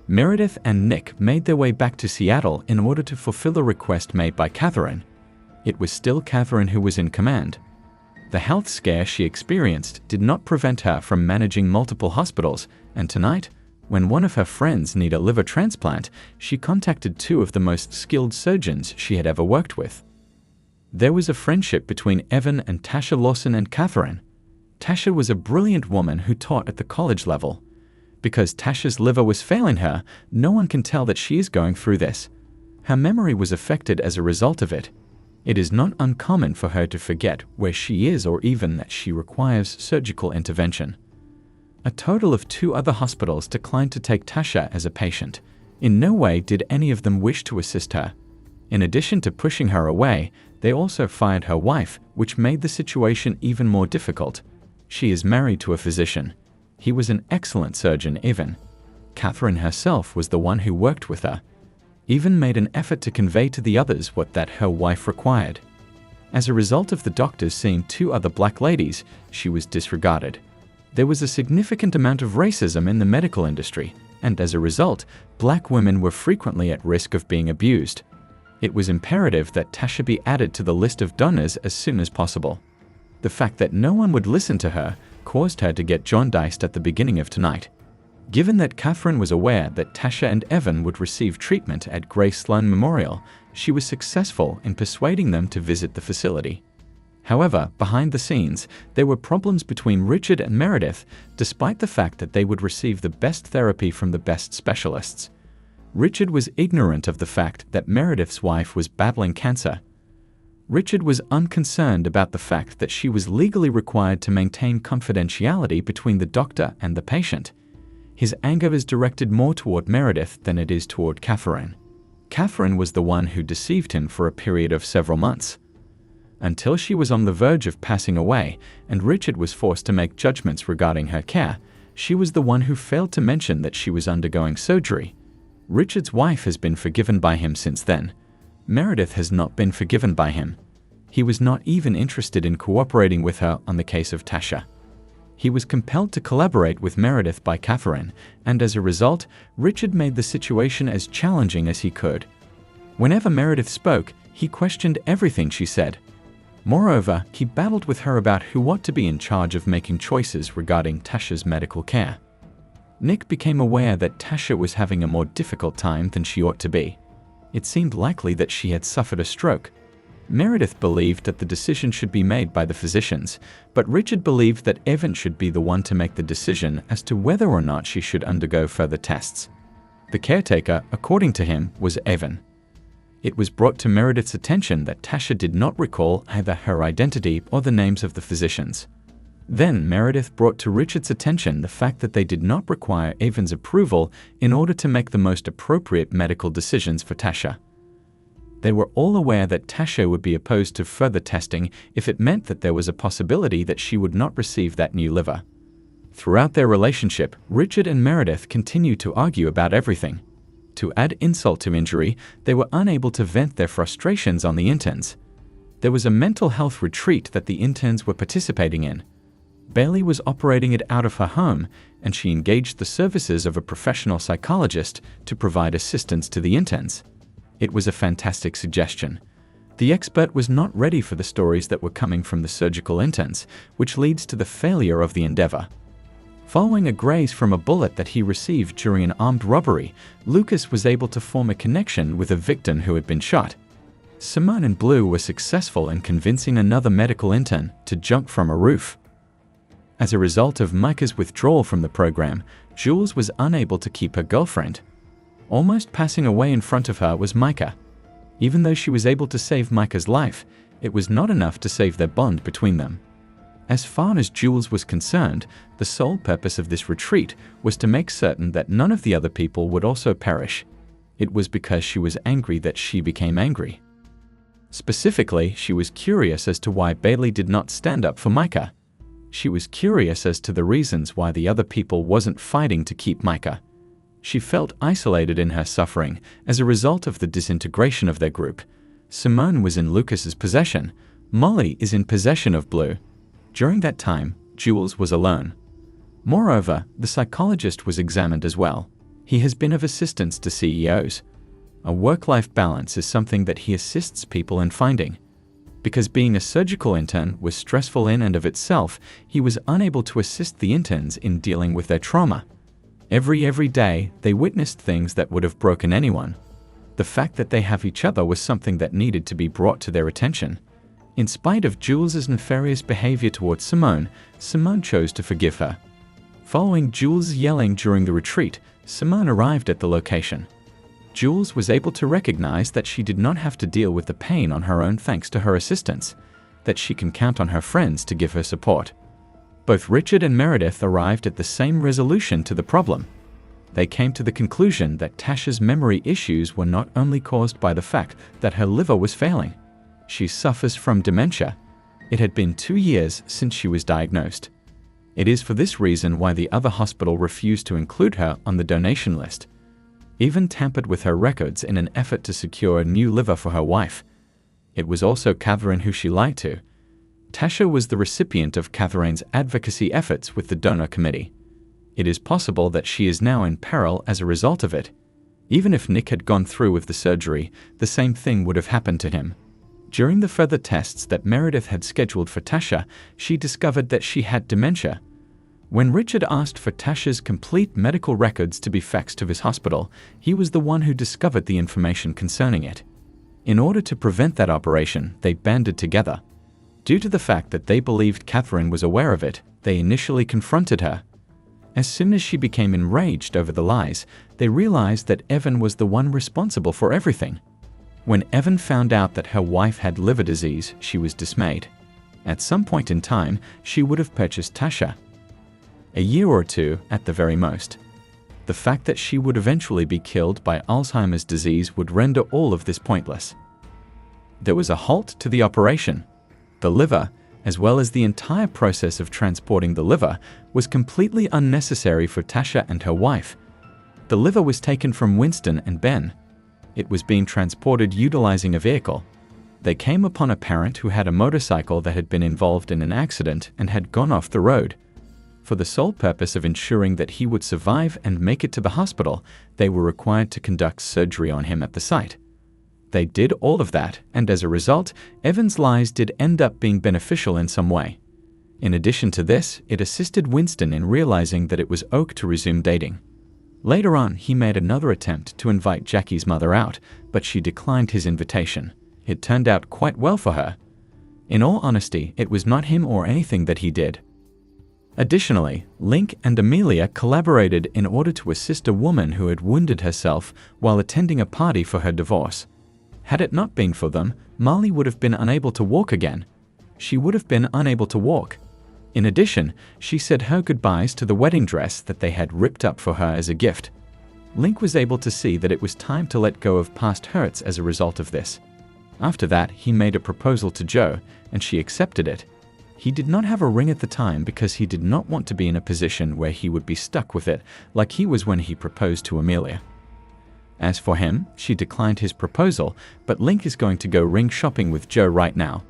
Meredith and Nick made their way back to Seattle in order to fulfill a request made by Catherine. It was still Catherine who was in command. The health scare she experienced did not prevent her from managing multiple hospitals, and tonight, when one of her friends needed a liver transplant, she contacted two of the most skilled surgeons she had ever worked with. There was a friendship between Evan and Tasha Lawson and Catherine. Tasha was a brilliant woman who taught at the college level. Because Tasha's liver was failing her, no one can tell that she is going through this. Her memory was affected as a result of it. It is not uncommon for her to forget where she is or even that she requires surgical intervention. A total of 2 other hospitals declined to take Tasha as a patient. In no way did any of them wish to assist her. In addition to pushing her away, they also fired her wife, which made the situation even more difficult. She is married to a physician. He was an excellent surgeon, Evan. Catherine herself was the one who worked with her. Evan made an effort to convey to the others what that her wife required. As a result of the doctors seeing 2 other black ladies, she was disregarded. There was a significant amount of racism in the medical industry, and as a result, black women were frequently at risk of being abused. It was imperative that Tasha be added to the list of donors as soon as possible. The fact that no one would listen to her caused her to get jaundiced at the beginning of tonight. Given that Catherine was aware that Tasha and Evan would receive treatment at Grace Sloan Memorial, she was successful in persuading them to visit the facility. However, behind the scenes, there were problems between Richard and Meredith, despite the fact that they would receive the best therapy from the best specialists. Richard was ignorant of the fact that Meredith's wife was battling cancer. Richard was unconcerned about the fact that she was legally required to maintain confidentiality between the doctor and the patient. His anger is directed more toward Meredith than it is toward Catherine. Catherine was the one who deceived him for a period of several months. Until she was on the verge of passing away and Richard was forced to make judgments regarding her care, she was the one who failed to mention that she was undergoing surgery. Richard's wife has been forgiven by him since then. Meredith has not been forgiven by him. He was not even interested in cooperating with her on the case of Tasha. He was compelled to collaborate with Meredith by Catherine, and as a result, Richard made the situation as challenging as he could. Whenever Meredith spoke, he questioned everything she said. Moreover, he battled with her about who ought to be in charge of making choices regarding Tasha's medical care. Nick became aware that Tasha was having a more difficult time than she ought to be. It seemed likely that she had suffered a stroke. Meredith believed that the decision should be made by the physicians, but Richard believed that Evan should be the one to make the decision as to whether or not she should undergo further tests. The caretaker, according to him, was Evan. It was brought to Meredith's attention that Tasha did not recall either her identity or the names of the physicians. Then Meredith brought to Richard's attention the fact that they did not require Evan's approval in order to make the most appropriate medical decisions for Tasha. They were all aware that Tasha would be opposed to further testing if it meant that there was a possibility that she would not receive that new liver. Throughout their relationship, Richard and Meredith continued to argue about everything. To add insult to injury, they were unable to vent their frustrations on the interns. There was a mental health retreat that the interns were participating in. Bailey was operating it out of her home, and she engaged the services of a professional psychologist to provide assistance to the interns. It was a fantastic suggestion. The expert was not ready for the stories that were coming from the surgical interns, which leads to the failure of the endeavor. Following a graze from a bullet that he received during an armed robbery, Lucas was able to form a connection with a victim who had been shot. Simone and Blue were successful in convincing another medical intern to jump from a roof. As a result of Mika's withdrawal from the program, Jules was unable to keep her girlfriend. Almost passing away in front of her was Mika. Even though she was able to save Mika's life, it was not enough to save their bond between them. As far as Jules was concerned, the sole purpose of this retreat was to make certain that none of the other people would also perish. It was because she was angry that she became angry. Specifically, she was curious as to why Bailey did not stand up for Mika. She was curious as to the reasons why the other people wasn't fighting to keep Mika. She felt isolated in her suffering as a result of the disintegration of their group. Simone was in Lucas's possession. Molly is in possession of Blue. During that time, Jules was alone. Moreover, the psychologist was examined as well. He has been of assistance to CEOs. A work-life balance is something that he assists people in finding. Because being a surgical intern was stressful in and of itself, he was unable to assist the interns in dealing with their trauma. Every day, they witnessed things that would have broken anyone. The fact that they have each other was something that needed to be brought to their attention. In spite of Jules's nefarious behavior towards Simone chose to forgive her. Following Jules' yelling during the retreat, Simone arrived at the location. Jules was able to recognize that she did not have to deal with the pain on her own thanks to her assistance, that she can count on her friends to give her support. Both Richard and Meredith arrived at the same resolution to the problem. They came to the conclusion that Tasha's memory issues were not only caused by the fact that her liver was failing. She suffers from dementia. It had been 2 years since she was diagnosed. It is for this reason why the other hospital refused to include her on the donation list, even tampered with her records in an effort to secure a new liver for her wife. It was also Catherine who she lied to. Tasha was the recipient of Catherine's advocacy efforts with the donor committee. It is possible that she is now in peril as a result of it. Even if Nick had gone through with the surgery, the same thing would have happened to him. During the further tests that Meredith had scheduled for Tasha, she discovered that she had dementia. When Richard asked for Tasha's complete medical records to be faxed to his hospital, he was the one who discovered the information concerning it. In order to prevent that operation, they banded together. Due to the fact that they believed Catherine was aware of it, they initially confronted her. As soon as she became enraged over the lies, they realized that Evan was the one responsible for everything. When Evan found out that her wife had liver disease, she was dismayed. At some point in time, she would have purchased Tasha. A year or two at the very most. The fact that she would eventually be killed by Alzheimer's disease would render all of this pointless. There was a halt to the operation. The liver, as well as the entire process of transporting the liver, was completely unnecessary for Tasha and her wife. The liver was taken from Winston and Ben. It was being transported utilizing a vehicle. They came upon a parent who had a motorcycle that had been involved in an accident and had gone off the road. For the sole purpose of ensuring that he would survive and make it to the hospital, they were required to conduct surgery on him at the site. They did all of that, and as a result, Evan's lies did end up being beneficial in some way. In addition to this, it assisted Winston in realizing that it was okay to resume dating. Later on, he made another attempt to invite Jackie's mother out, but she declined his invitation. It turned out quite well for her. In all honesty, it was not him or anything that he did. Additionally, Link and Amelia collaborated in order to assist a woman who had wounded herself while attending a party for her divorce. Had it not been for them, Marley would have been unable to walk again. She would have been unable to walk. In addition, she said her goodbyes to the wedding dress that they had ripped up for her as a gift. Link was able to see that it was time to let go of past hurts as a result of this. After that, he made a proposal to Jo, and she accepted it. He did not have a ring at the time because he did not want to be in a position where he would be stuck with it like he was when he proposed to Amelia. As for him, she declined his proposal, but Link is going to go ring shopping with Jo right now.